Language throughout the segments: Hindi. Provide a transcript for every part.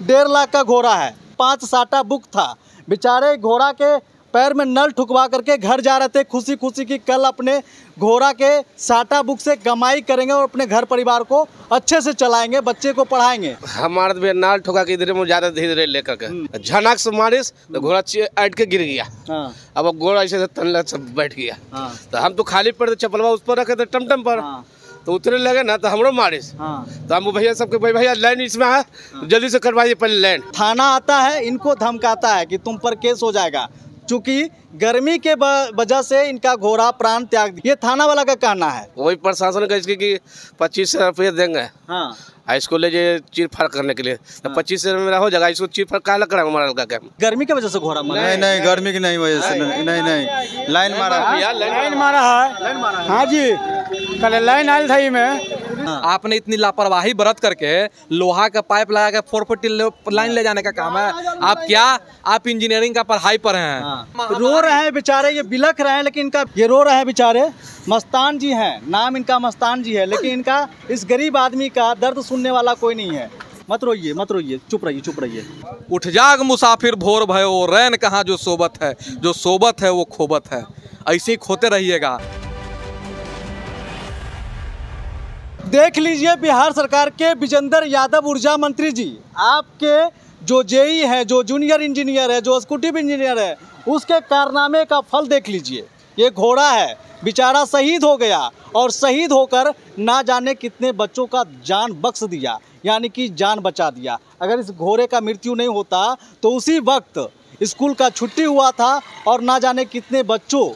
1.5 लाख का घोड़ा है, 5 साटा बुक था। बेचारे घोड़ा के पैर में नल ठुकवा करके घर जा रहे थे खुशी खुशी की कल अपने घोड़ा के साटा बुक से कमाई करेंगे और अपने घर परिवार को अच्छे से चलाएंगे, बच्चे को पढ़ाएंगे। हमारा तो नाल ठोका के इधर में ज्यादा धीरे लेकर के झनक से मारिस तो घोड़ा अट के गिर गया। अब घोड़ा ऐसे तनला सब बैठ गया। तो हम तो खाली पड़े चप्पलवा उस पर रखे थे टमटम पर, तो उतरे लगे ना तो हमरो मारिस। तो हम भैया सबके भाई भैया लाइन इसमें है, जल्दी से करवाइए पहले लाइन। थाना आता है, इनको धमकाता है कि तुम पर केस हो जाएगा, चूंकि गर्मी के वजह से इनका घोड़ा प्राण त्याग दिया। ये थाना वाला का कहना है। वही प्रशासन का इसकी कि 25 रुपये देंगे इसको ले जाए चीर फाड़ करने के लिए। तो 25 मेरा हो जाएगा, इसको चीर फाड़ काहे करा हमारा लड़का क्या? गर्मी की वजह से घोड़ा मारा? नहीं गर्मी की नहीं वजह से नहीं लाइन मारा है। हाँ जी, कल लाइन आयल था में। आपने इतनी लापरवाही बरत करके लोहा का पाइप लगा के 4 फुट लाइन ले जाने का काम है। आप इंजीनियरिंग का पढ़ाई पर हैं। रो रहे हैं बेचारे, ये बिलख रहे हैं, लेकिन इनका ये रो रहे हैं बेचारे। मस्तान जी हैं, नाम इनका मस्तान जी है, लेकिन इनका इस गरीब आदमी का दर्द सुनने वाला कोई नहीं है। मत रोइए, चुप रहिए। उठ जाग मुसाफिर भोर भयो, रैन कहाँ जो सोबत है, जो सोबत है वो खोबत है। ऐसे ही खोते रहिएगा। देख लीजिए बिहार सरकार के विजेंद्र यादव ऊर्जा मंत्री जी, आपके जो जेई है, जो जूनियर इंजीनियर है, जो एक्जीक्यूटिव इंजीनियर है, उसके कारनामे का फल देख लीजिए। ये घोड़ा है, बेचारा शहीद हो गया और शहीद होकर ना जाने कितने बच्चों का जान बख्श दिया, यानी कि जान बचा दिया। अगर इस घोड़े का मृत्यु नहीं होता तो उसी वक्त स्कूल का छुट्टी हुआ था और ना जाने कितने बच्चों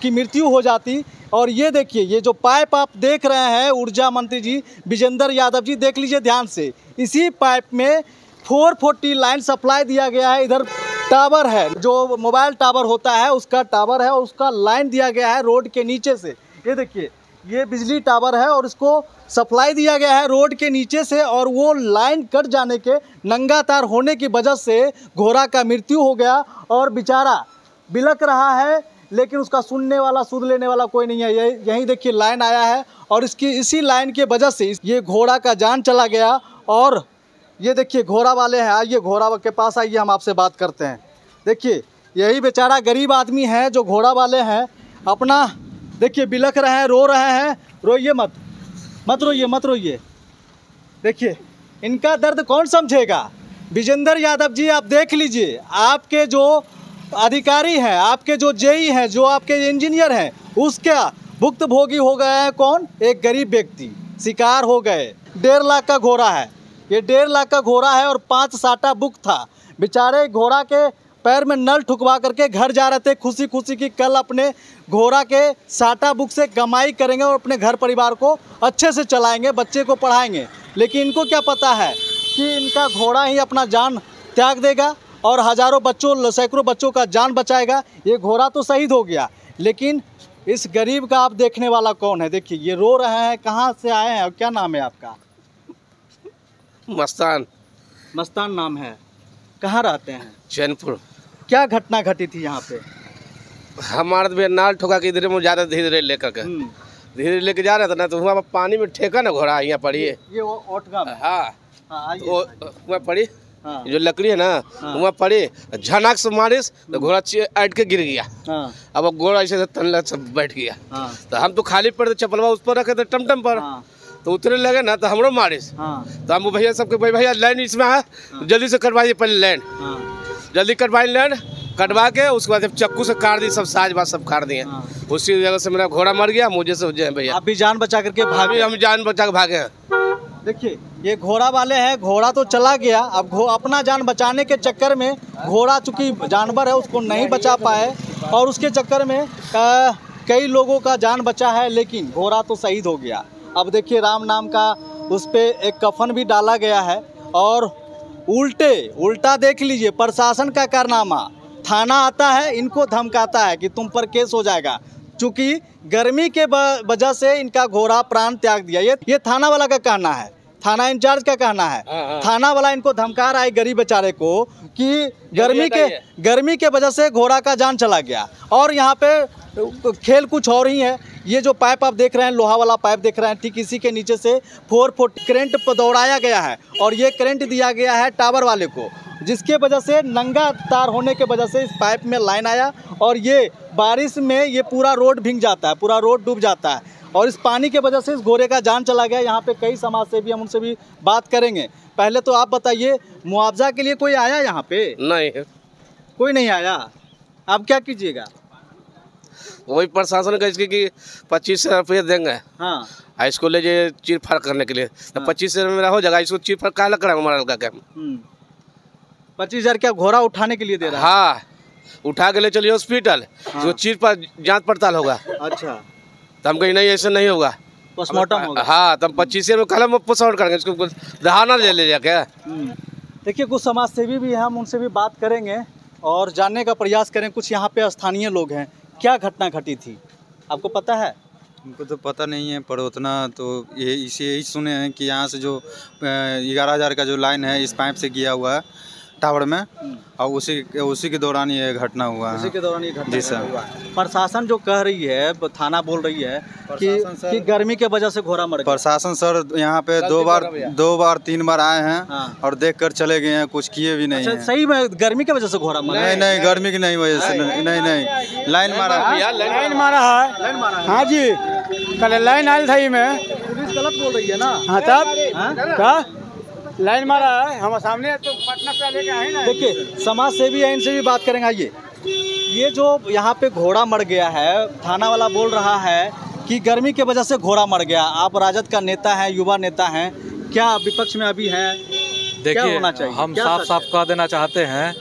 की मृत्यु हो जाती। और ये देखिए, ये जो पाइप आप देख रहे हैं ऊर्जा मंत्री जी विजेंद्र यादव जी, देख लीजिए ध्यान से। इसी पाइप में 440 लाइन सप्लाई दिया गया है। इधर टावर है, जो मोबाइल टावर होता है उसका टावर है, और उसका लाइन दिया गया है रोड के नीचे से। ये देखिए, ये बिजली टावर है और इसको सप्लाई दिया गया है रोड के नीचे से, और वो लाइन कट जाने के, नंगा तार होने की वजह से घोड़ा का मृत्यु हो गया और बेचारा बिलक रहा है, लेकिन उसका सुनने वाला, सुध लेने वाला कोई नहीं है। यही देखिए लाइन आया है और इसी लाइन के वजह से ये घोड़ा का जान चला गया। और ये देखिए घोड़ा वाले हैं, आइए घोड़ा के पास आइए, हम आपसे बात करते हैं। देखिए यही बेचारा गरीब आदमी है जो घोड़ा वाले हैं, अपना देखिए बिलख रहे हैं, रो रहे हैं। रोइए मत रोइए। देखिए इनका दर्द कौन समझेगा? विजेंद्र यादव जी, आप देख लीजिए, आपके जो अधिकारी हैं, आपके जो जेई हैं, जो आपके इंजीनियर हैं, उसका भुक्तभोगी हो गए हैं कौन? एक गरीब व्यक्ति शिकार हो गए। 1.5 लाख का घोड़ा है, ये 1.5 लाख का घोड़ा है और 5 साटा बुक था। बेचारे घोड़ा के पैर में नल ठुकवा करके घर जा रहे थे खुशी खुशी की कल अपने घोड़ा के साटा बुक से कमाई करेंगे और अपने घर परिवार को अच्छे से चलाएंगे, बच्चे को पढ़ाएंगे। लेकिन इनको क्या पता है कि इनका घोड़ा ही अपना जान त्याग देगा और हज़ारों बच्चों, सैकड़ों बच्चों का जान बचाएगा। ये घोड़ा तो शहीद हो गया, लेकिन इस गरीब का आप देखने वाला कौन है? देखिए ये रो रहे हैं। कहाँ से आए हैं और क्या नाम है आपका? मस्तान नाम है। कहाँ रहते हैं? चैनपुर। क्या घटना घटी थी यहाँ पे? हमारा तो नाल ठोका के इधर में ज्यादा धीरे लेकर के धीरे लेके जा रहा था ना, तो वहाँ पानी में ठेका ना घोड़ा यहाँ पड़ी है। ये ओटगा में? हाँ, वहाँ पड़ी। जो लकड़ी है ना वहाँ पड़ी, झनक से मारिस तो घोड़ा अट के गिर गया। अब घोड़ा ऐसे तनला सब बैठ गया। तो हम तो खाली पड़े चप्पलवा उस पर रखे थे टमटम पर, तो उतरे लगे ना तो हमरो मारिस। तो हम भैया सबके भाई भैया लाइन इसमें है, जल्दी से करवाइए पहले लाइन। जल्दी करवाई लाइन, कटवा के उसके बाद चक्कू से काट दी, सब साज बाज सब काट दिए। उसी जगह से मेरा घोड़ा मर गया, मुझे से भैया। आप भी जान बचा करके भागे? हम जान बचा के भागे। देखिए ये घोड़ा वाले हैं, घोड़ा तो चला गया। अब अपना जान बचाने के चक्कर में घोड़ा चूंकि जानवर है उसको नहीं बचा पाए और उसके चक्कर में कई लोगों का जान बचा है, लेकिन घोड़ा तो शहीद हो गया। अब देखिए राम नाम का उस पर एक कफन भी डाला गया है। और उल्टा देख लीजिए प्रशासन का कारनामा। थाना आता है, इनको धमकाता है कि तुम पर केस हो जाएगा, चूँकि गर्मी के वजह से इनका घोड़ा प्राण त्याग दिया। ये थाना वाला का कहना है, थाना इंचार्ज का कहना है। थाना वाला इनको धमका रहा है गरीब बेचारे को कि गर्मी के वजह से घोड़ा का जान चला गया। और यहाँ पे खेल कुछ और ही है। ये जो पाइप आप देख रहे हैं, लोहा वाला पाइप देख रहे हैं, ठीक इसी के नीचे से 4 फुट करंट दौड़ाया गया है और ये करंट दिया गया है टावर वाले को, जिसके वजह से नंगा तार होने के वजह से इस पाइप में लाइन आया और ये बारिश में ये पूरा रोड भीग जाता है, पूरा रोड डूब जाता है और इस पानी के वजह से इस घोड़े का जान चला गया। यहाँ पे कई समाज सेवी, हम उनसे भी बात करेंगे। पहले तो आप बताइए, मुआवजा के लिए कोई आया यहाँ पे? नहीं, कोई नहीं आया। आप क्या कीजिएगा? वही प्रशासन का इसकी कि 25,000 रुपये देंगे। हाँ, इसको ले जाइए चीर फाड़ करने के लिए। तो 25,000 में मेरा हो जाएगा। इसको चीर फाड़ काहे कराएंगे हमारा लड़का क्या? 25,000 क्या घोड़ा उठाने के लिए दे रहा है? हाँ, उठा के ले चलिए हॉस्पिटल। जो चीर पर जांच पड़ताल होगा। अच्छा, तो हम कहीं नहीं, ऐसा नहीं होगा, पोस्टमार्टम होगा। हाँ, तो हम 25,000 में कल हम पोस्टमार्टम करेंगे। इसको दहाना ले जाके। देखिए, कुछ समाज सेवी भी हैं, हम उनसे भी बात करेंगे और जानने का प्रयास करें। कुछ यहाँ पे स्थानीय लोग हैं, क्या घटना घटी थी आपको पता है? हमको तो पता नहीं है, पर उतना तो यही सुने हैं कि यहाँ से जो 11,000 का जो लाइन है इस पाइप से गया हुआ है टावर में और उसी के दौरान ये घटना हुआ है। उसी के दौरान ये घटना जी सर। हुआ। प्रशासन जो कह रही है, थाना बोल रही है कि गर्मी के वजह से घोड़ा मर गया। प्रशासन सर यहाँ पे 2 बार 3 बार आए हैं। हाँ। और देख कर चले गए हैं, कुछ किए भी नहीं। अच्छा, सही में गर्मी की वजह से घोड़ा मरा? नहीं, गर्मी की नहीं वजह से नहीं, लाइन मारा है। लाइन मारा है। हाँ जी, कल लाइन आयल था में। पुलिस गलत बोल रही है ना? हाँ, तब क्या लाइन मारा है हम सामने, तो पटना से लेके आए ना। देखिए, समाज सेवी है, इनसे भी बात करेंगे। आइए, ये जो यहाँ पे घोड़ा मर गया है, थाना वाला बोल रहा है कि गर्मी की वजह से घोड़ा मर गया। आप राजद का नेता हैं, युवा नेता हैं, क्या विपक्ष में अभी हैं? देखिए, होना चाहिए? हम क्या साफ सच साफ कह देना चाहते हैं,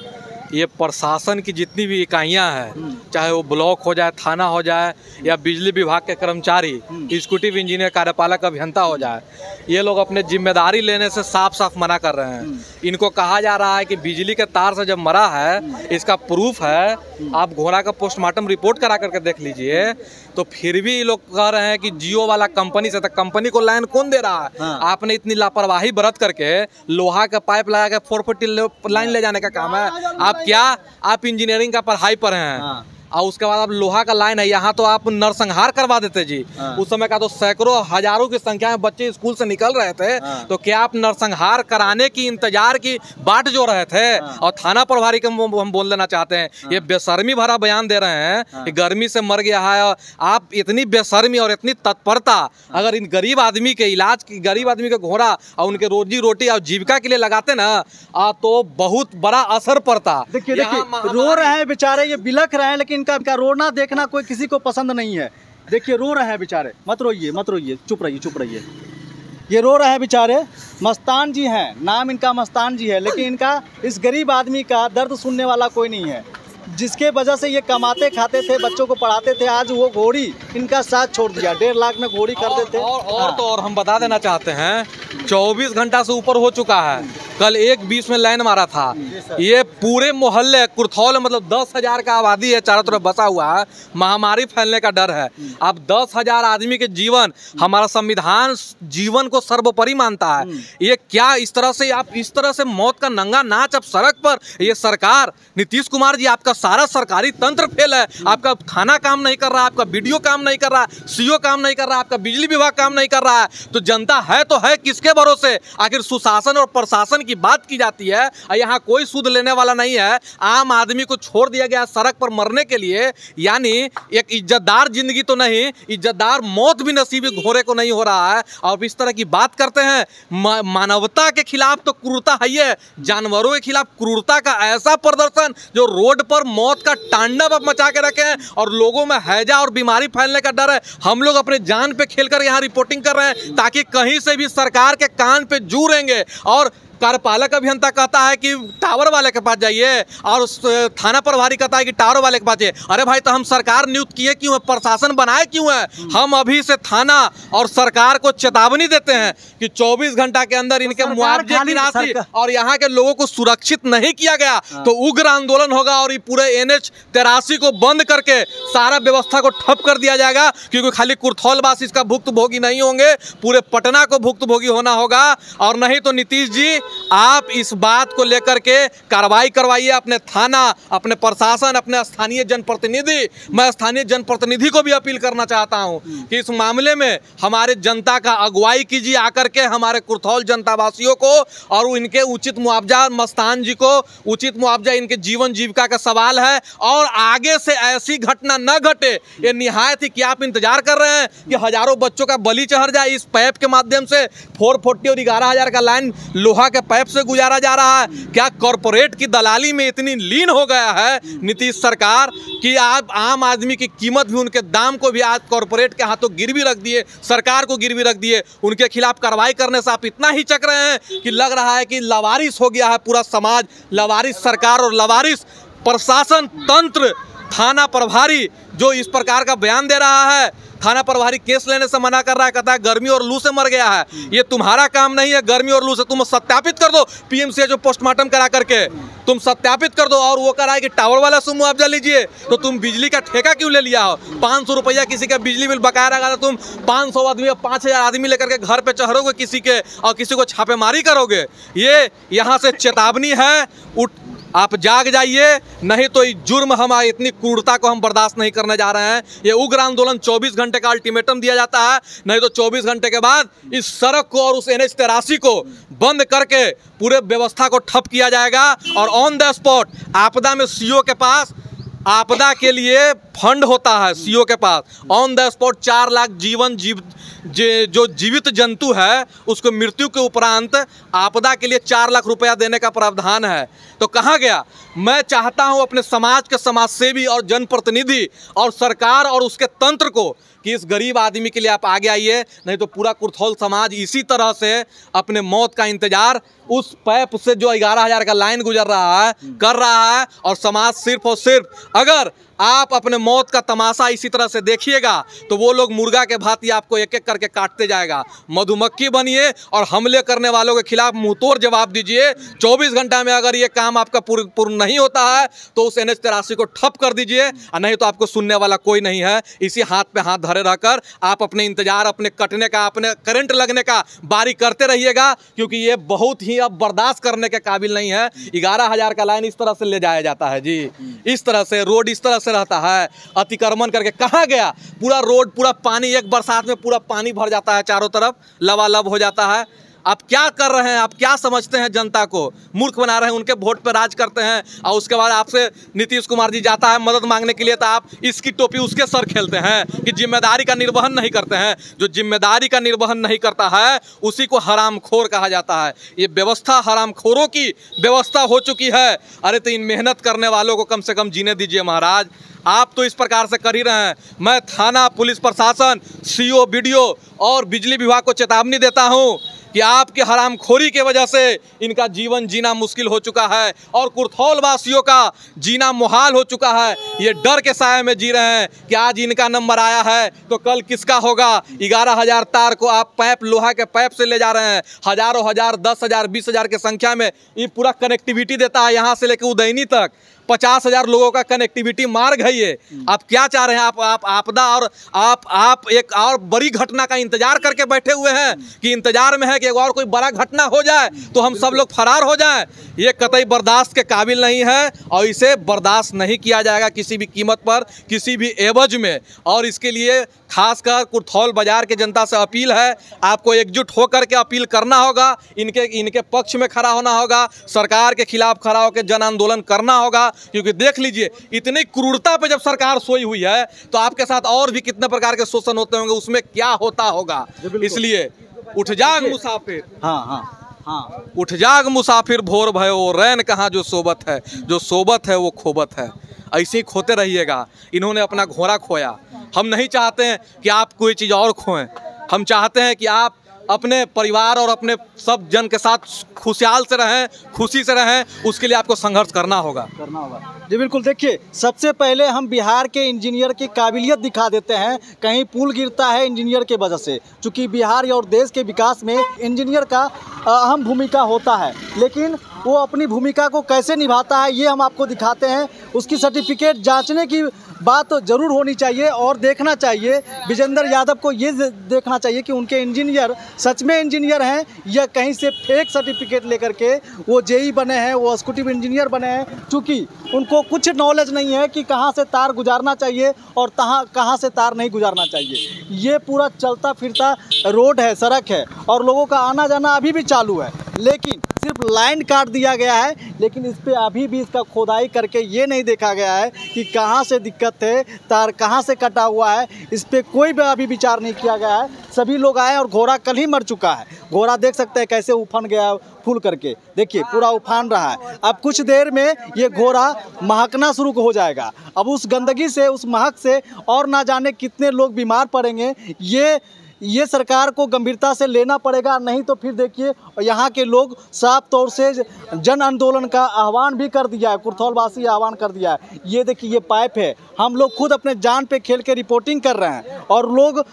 ये प्रशासन की जितनी भी इकाइयां हैं, चाहे वो ब्लॉक हो जाए, थाना हो जाए या बिजली विभाग के कर्मचारी, एग्जीक्यूटिव इंजीनियर, कार्यपालक अभियंता हो जाए, ये लोग अपने जिम्मेदारी लेने से साफ साफ मना कर रहे हैं। इनको कहा जा रहा है कि बिजली के तार से जब मरा है, इसका प्रूफ है, आप घोड़ा का पोस्टमार्टम रिपोर्ट करा करके देख लीजिए। तो फिर भी ये लोग कह रहे हैं कि जियो वाला कंपनी से, तो कंपनी को लाइन कौन दे रहा है? हाँ। आपने इतनी लापरवाही बरत करके लोहा का पाइप लगा के 4 फुट लाइन ले जाने का काम है। आप इंजीनियरिंग का पढ़ाई पर हैं। हाँ। और उसके बाद आप लोहा का लाइन है, यहाँ तो आप नरसंहार करवा देते जी। हाँ। उस समय का तो सैकड़ों हजारों की संख्या में बच्चे स्कूल से निकल रहे थे। हाँ। तो क्या आप नरसंहार कराने की इंतजार की बाट जो रहे थे? हाँ। और थाना प्रभारी को हम बोल देना चाहते हैं, ये बेशर्मी भरा बयान दे रहे हैं कि गर्मी से मर गया है। और आप इतनी बेशर्मी और इतनी तत्परता अगर इन गरीब आदमी के इलाज की, गरीब आदमी के घोड़ा और उनके रोजी रोटी और जीविका के लिए लगाते ना, तो बहुत बड़ा असर पड़ता। देखिए, रो रहे हैं बेचारे, ये बिलख रहे हैं, लेकिन इनका रोना देखना कोई किसी को पसंद नहीं है। देखिए, रो रहे हैं बेचारे। मत रोइए, चुप रहिए। ये रो रहे हैं बेचारे। मस्तान जी हैं, नाम इनका मस्तान जी है, लेकिन इनका, इस गरीब आदमी का दर्द सुनने वाला कोई नहीं है, जिसके वजह से ये कमाते खाते थे, बच्चों को पढ़ाते थे। आज वो घोड़ी इनका साथ छोड़ दिया। 1.5 लाख में घोड़ी करते थे। और हम बता देना चाहते हैं, 24 घंटा से ऊपर हो चुका है। कल 1:20 में लाइन मारा था। ये पूरे मोहल्ले कुर्थौल, मतलब 10,000 का आबादी है, चारों तरफ बसा हुआ है। महामारी फैलने का डर है। अब 10,000 आदमी के जीवन, हमारा संविधान जीवन को सर्वोपरि मानता है। ये क्या इस तरह से मौत का नंगा नाच अब सड़क पर? ये सरकार, नीतीश कुमार जी, आपका सारा सरकारी तंत्र फेल है। आपका थाना काम नहीं कर रहा, आपका बीडीओ काम नहीं कर रहा, सीओ काम नहीं कर रहा, आपका बिजली विभाग काम नहीं कर रहा है। तो जनता है तो है किसके भरोसे? आखिर सुशासन और प्रशासन की बात की जाती है, यहाँ कोई सूद लेने वाला नहीं है। आम आदमी को छोड़ दिया गया सड़क पर मरने के लिए, यानी एक इज्जतदार जिंदगी तो नहीं, इज्जतदार मौत भी नसीब घोड़े को नहीं हो रहा है। और इस तरह की बात करते हैं। मानवता के खिलाफ तो क्रूरता है, ये जानवरों के खिलाफ क्रूरता का ऐसा प्रदर्शन जो रोड पर मौत का तांडव अब मचा के रखे हैं और लोगों में हैजा और बीमारी फैलने का डर है। हम लोग अपने जान पे खेलकर यहाँ रिपोर्टिंग कर रहे हैं ताकि कहीं से भी सरकार के कान पे जू रहेंगे। और कार्यपालक अभियंता कहता है कि टावर वाले के पास जाइए, और थाना प्रभारी कहता है कि टावर वाले के पास जाइए। अरे भाई, तो हम सरकार नियुक्त किए क्यों है? प्रशासन बनाए क्यों है? हम अभी से थाना और सरकार को चेतावनी देते हैं कि 24 घंटा के अंदर इनके मुआवजे की राशि और यहाँ के लोगों को सुरक्षित नहीं किया गया तो उग्र आंदोलन होगा और ये पूरे NH 83 को बंद करके सारा व्यवस्था को ठप कर दिया जाएगा। क्योंकि खाली कुर्थौलवासी इसका भुक्तभोगी नहीं होंगे, पूरे पटना को भुक्तभोगी होना होगा। और नहीं तो नीतीश जी आप इस बात को लेकर के कार्रवाई करवाइए, अपने थाना, अपने प्रशासन, अपने स्थानीय जनप्रतिनिधि। मैं स्थानीय जनप्रतिनिधि को भी अपील करना चाहता हूं कि इस मामले में हमारे जनता का अगुवाई कीजिए आकर के, हमारे कुर्थौल जनता वासियों को, और इनके उचित मुआवजा, मस्तान जी को उचित मुआवजा, इनके जीवन जीविका का सवाल है। और आगे से ऐसी घटना न घटे, ये निहायत ही कि आप इंतजार कर रहे हैं कि हजारों बच्चों का बलि चढ़ जाए इस पाइप के माध्यम से। 440 और 11,000 का लाइन लोहा के पाइप से गुजारा जा रहा है। क्या कॉरपोरेट की दलाली में इतनी लीन हो गया है नीतीश सरकार कि आप आम आदमी की कीमत भी, उनके दाम को भी आज कॉरपोरेट के हाथों गिरवी रख दिए, सरकार को गिरवी रख दिए। उनके खिलाफ कार्रवाई करने से आप इतना ही चक रहे हैं कि लग रहा है कि लवारिस हो गया है पूरा समाज, लवारिस सरकार और लवारिस प्रशासन तंत्र। थाना प्रभारी जो इस प्रकार का बयान दे रहा है, थाना प्रभारी केस लेने से मना कर रहा है, कहता है गर्मी और लू से मर गया है। ये तुम्हारा काम नहीं है गर्मी और लू से, तुम सत्यापित कर दो पीएमसीएच जो पोस्टमार्टम करा करके तुम सत्यापित कर दो। और वो करा है कि टावर वाला से मुआवजा लीजिए, तो तुम बिजली का ठेका क्यों ले लिया हो? 500 रुपया किसी का बिजली बिल बकाया रहेगा तो तुम 500 आदमी या 5,000 आदमी लेकर के घर पे चढ़ोगे किसी के, और किसी को छापेमारी करोगे। ये यहाँ से चेतावनी है, आप जाग जाइए, नहीं तो जुर्म, हमारी इतनी क्रूरता को हम बर्दाश्त नहीं करने जा रहे हैं। ये उग्र आंदोलन 24 घंटे का अल्टीमेटम दिया जाता है, नहीं तो 24 घंटे के बाद इस सड़क को और उस NH 83 को बंद करके पूरे व्यवस्था को ठप किया जाएगा। और ऑन द स्पॉट आपदा में सीओ के पास आपदा के लिए फंड होता है, सीओ के pass on the spot 4 lakh जो जीवित जंतु है उसको मृत्यु के उपरांत आपदा के लिए 4 लाख रुपया देने का प्रावधान है। तो कहाँ गया? मैं चाहता हूं अपने समाज के समाजसेवी और जनप्रतिनिधि और सरकार और उसके तंत्र को कि इस गरीब आदमी के लिए आप आगे आइए, नहीं तो पूरा कुर्थौल समाज इसी तरह से अपने मौत का इंतजार उस पैप से जो 11,000 का लाइन गुजर रहा है कर रहा है। और समाज सिर्फ और सिर्फ, अगर आप अपने मौत का तमाशा इसी तरह से देखिएगा तो वो लोग मुर्गा के भांति आपको एक एक करके काटते जाएगा। मधुमक्खी बनिए और हमले करने वालों के खिलाफ मुंहतोड़ जवाब दीजिए। 24 घंटा में अगर ये काम आपका पूर्ण नहीं होता है तो उस NH 83 को ठप कर दीजिए, और नहीं तो आपको सुनने वाला कोई नहीं है। इसी हाथ पे हाथ धरे रहकर आप अपने इंतजार, अपने कटने का, अपने करंट लगने का बारी करते रहिएगा, क्योंकि ये बहुत ही अब बर्दाश्त करने के काबिल नहीं है। 11,000 का लाइन इस तरह से ले जाया जाता है जी, इस तरह से रोड इस तरह से रहता है, अतिक्रमण करके। कहाँ गया पूरा रोड? पूरा पानी, एक बरसात में पूरा पानी भर जाता है, चारों तरफ लबालब हो जाता है। आप क्या कर रहे हैं? आप क्या समझते हैं? जनता को मूर्ख बना रहे हैं, उनके वोट पर राज करते हैं, और उसके बाद आपसे नीतीश कुमार जी जाता है मदद मांगने के लिए तो आप इसकी टोपी उसके सर खेलते हैं कि जिम्मेदारी का निर्वहन नहीं करते हैं। जो जिम्मेदारी का निर्वहन नहीं करता है उसी को हरामखोर कहा जाता है। ये व्यवस्था हरामखोरों की व्यवस्था हो चुकी है। अरे तो इन मेहनत करने वालों को कम से कम जीने दीजिए महाराज। आप तो इस प्रकार से कर ही रहे हैं। मैं थाना, पुलिस प्रशासन, CO, BDO और बिजली विभाग को चेतावनी देता हूं कि आपके हरामखोरी के वजह से इनका जीवन जीना मुश्किल हो चुका है और कुर्थौल वासियों का जीना मुहाल हो चुका है। ये डर के साए में जी रहे हैं कि आज इनका नंबर आया है तो कल किसका होगा। 11,000 तार को आप पाइप, लोहा के पाइप से ले जा रहे हैं। हजारों हजार, 10,000, 20,000 की संख्या में ये पूरा कनेक्टिविटी देता है, यहाँ से लेकर उदयनी तक 50,000 लोगों का कनेक्टिविटी मार्ग है ये। आप क्या चाह रहे हैं? आप आपदा और आप एक और बड़ी घटना का इंतजार करके बैठे हुए हैं कि इंतजार में है कि एक और कोई बड़ा घटना हो जाए तो हम सब लोग फरार हो जाएं। ये कतई बर्दाश्त के काबिल नहीं है और इसे बर्दाश्त नहीं किया जाएगा किसी भी कीमत पर, किसी भी एवज में। और इसके लिए खासकर कुर्थौल बाजार के जनता से अपील है, आपको एकजुट होकर के अपील करना होगा, इनके पक्ष में खड़ा होना होगा, सरकार के खिलाफ खड़ा होकर जन आंदोलन करना होगा। क्योंकि देख लीजिए इतनी क्रूरता पे जब सरकार सोई हुई है तो आपके साथ और भी कितने प्रकार के शोषण होते होंगे, उसमें क्या होता होगा। इसलिए उठ जाग मुसाफिर, हाँ, उठ जाग मुसाफिर, भोर भयो रैन कहाँ जो सोबत है, जो सोबत है वो खोबत है। ऐसे ही खोते रहिएगा। इन्होंने अपना घोड़ा खोया, हम नहीं चाहते हैं कि आप कोई चीज़ और खोएं। हम चाहते हैं कि आप अपने परिवार और अपने सब जन के साथ खुशहाल से रहें, खुशी से रहें। उसके लिए आपको संघर्ष करना होगा। जी बिल्कुल। देखिए, सबसे पहले हम बिहार के इंजीनियर की काबिलियत दिखा देते हैं। कहीं पुल गिरता है इंजीनियर के वजह से, चूँकि बिहार और देश के विकास में इंजीनियर का अहम भूमिका होता है, लेकिन वो अपनी भूमिका को कैसे निभाता है ये हम आपको दिखाते हैं। उसकी सर्टिफिकेट जांचने की बात ज़रूर होनी चाहिए और देखना चाहिए। विजेंद्र यादव को ये देखना चाहिए कि उनके इंजीनियर सच में इंजीनियर हैं या कहीं से फेक सर्टिफिकेट लेकर के वो जेई बने हैं, वो एग्जीक्यूटिव इंजीनियर बने हैं, क्योंकि उनको कुछ नॉलेज नहीं है कि कहाँ से तार गुजारना चाहिए और कहाँ से तार नहीं गुजारना चाहिए। ये पूरा चलता फिरता रोड है, सड़क है और लोगों का आना जाना अभी भी चालू है, लेकिन सिर्फ लाइन काट दिया गया है। लेकिन इस पे अभी भी इसका खोदाई करके ये नहीं देखा गया है कि कहाँ से दिक्कत है, तार कहाँ से कटा हुआ है, इस पे कोई भी अभी विचार नहीं किया गया है। सभी लोग आए और घोड़ा कल ही मर चुका है। घोड़ा देख सकते हैं कैसे उफन गया फूल करके, देखिए पूरा उफान रहा है। अब कुछ देर में ये घोड़ा महकना शुरू हो जाएगा। अब उस गंदगी से, उस महक से और ना जाने कितने लोग बीमार पड़ेंगे। ये सरकार को गंभीरता से लेना पड़ेगा, नहीं तो फिर देखिए यहाँ के लोग साफ तौर से जन आंदोलन का आह्वान भी कर दिया है, कुर्थौलवासी आह्वान कर दिया है। ये देखिए ये पाइप है, हम लोग खुद अपने जान पे खेल के रिपोर्टिंग कर रहे हैं और लोग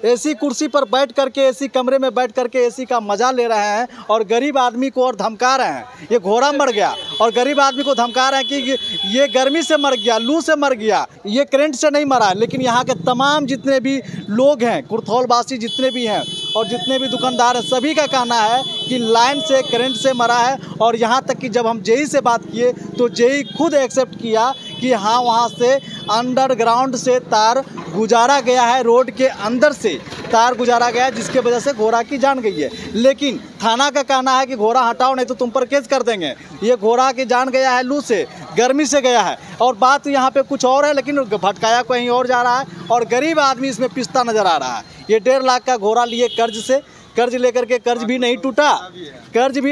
एसी कुर्सी पर बैठ करके, एसी कमरे में बैठ करके एसी का मजा ले रहे हैं और गरीब आदमी को और धमका रहे हैं। ये घोड़ा मर गया और गरीब आदमी को धमका रहे हैं कि ये गर्मी से मर गया, लू से मर गया, ये करंट से नहीं मरा। लेकिन यहाँ के तमाम जितने भी लोग हैं, कुर्थौलवासी जितने भी हैं और जितने भी दुकानदार हैं, सभी का कहना है कि लाइन से, करंट से मरा है। और यहाँ तक कि जब हम जेई से बात किए तो जेई खुद एक्सेप्ट किया कि हाँ, वहाँ से अंडरग्राउंड से तार गुजारा गया है, रोड के अंदर से तार गुजारा गया है, जिसके वजह से घोड़ा की जान गई है। लेकिन थाना का कहना है कि घोड़ा हटाओ नहीं तो तुम पर केस कर देंगे। ये घोड़ा की जान गया है लू से, गर्मी से गया है और बात यहाँ पे कुछ और है, लेकिन भटकाया कहीं और जा रहा है और गरीब आदमी इसमें पिसता नजर आ रहा है। ये 1.5 लाख का घोड़ा लिए कर्ज लेकर के कर्ज भी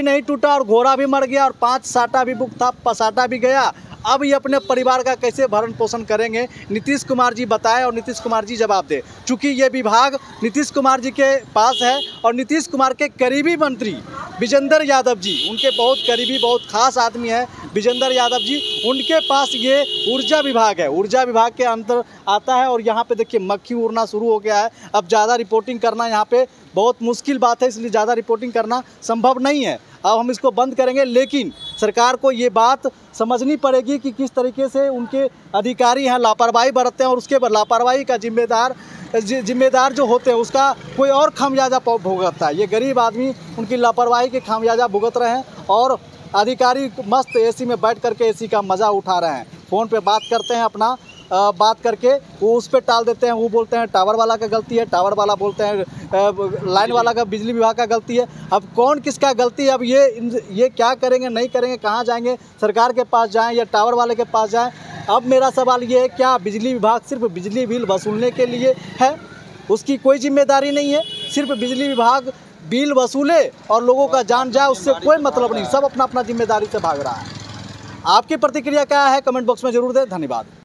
नहीं टूटा और घोड़ा भी मर गया और 5 साटा भी बुक था, पसाटा भी गया। अब ये अपने परिवार का कैसे भरण पोषण करेंगे, नीतीश कुमार जी बताएं और नीतीश कुमार जी जवाब दे। चूँकि ये विभाग नीतीश कुमार जी के पास है और नीतीश कुमार के करीबी मंत्री विजेंद्र यादव जी, उनके बहुत करीबी, बहुत खास आदमी है विजेंद्र यादव जी, उनके पास ये ऊर्जा विभाग है। ऊर्जा विभाग के अंदर आता है और यहाँ पे देखिए मक्खी उड़ना शुरू हो गया है। अब ज़्यादा रिपोर्टिंग करना यहाँ पे बहुत मुश्किल बात है, इसलिए ज़्यादा रिपोर्टिंग करना संभव नहीं है। अब हम इसको बंद करेंगे, लेकिन सरकार को ये बात समझनी पड़ेगी कि किस तरीके से उनके अधिकारी हैं लापरवाही बरतते हैं और उसके लापरवाही का जिम्मेदार जो होते हैं उसका कोई और खामियाजा भुगतता है। ये गरीब आदमी उनकी लापरवाही के खामियाजा भुगत रहे हैं और अधिकारी मस्त एसी में बैठ करके एसी का मज़ा उठा रहे हैं। फ़ोन पे बात करते हैं, अपना बात करके वो उस पर टाल देते हैं। वो बोलते हैं टावर वाला का गलती है, टावर वाला बोलते हैं लाइन वाला का, बिजली विभाग का गलती है। अब कौन किसका गलती है? अब ये क्या करेंगे, नहीं करेंगे, कहाँ जाएंगे? सरकार के पास जाएं या टावर वाले के पास जाएं? अब मेरा सवाल ये है, क्या बिजली विभाग सिर्फ बिजली बिल वसूलने के लिए है? उसकी कोई जिम्मेदारी नहीं है। सिर्फ बिजली विभाग बिल वसूले और लोगों का जान जाए, उससे कोई मतलब नहीं। सब अपना अपना जिम्मेदारी से भाग रहा है। आपकी प्रतिक्रिया क्या है? कमेंट बॉक्स में जरूर दें। धन्यवाद।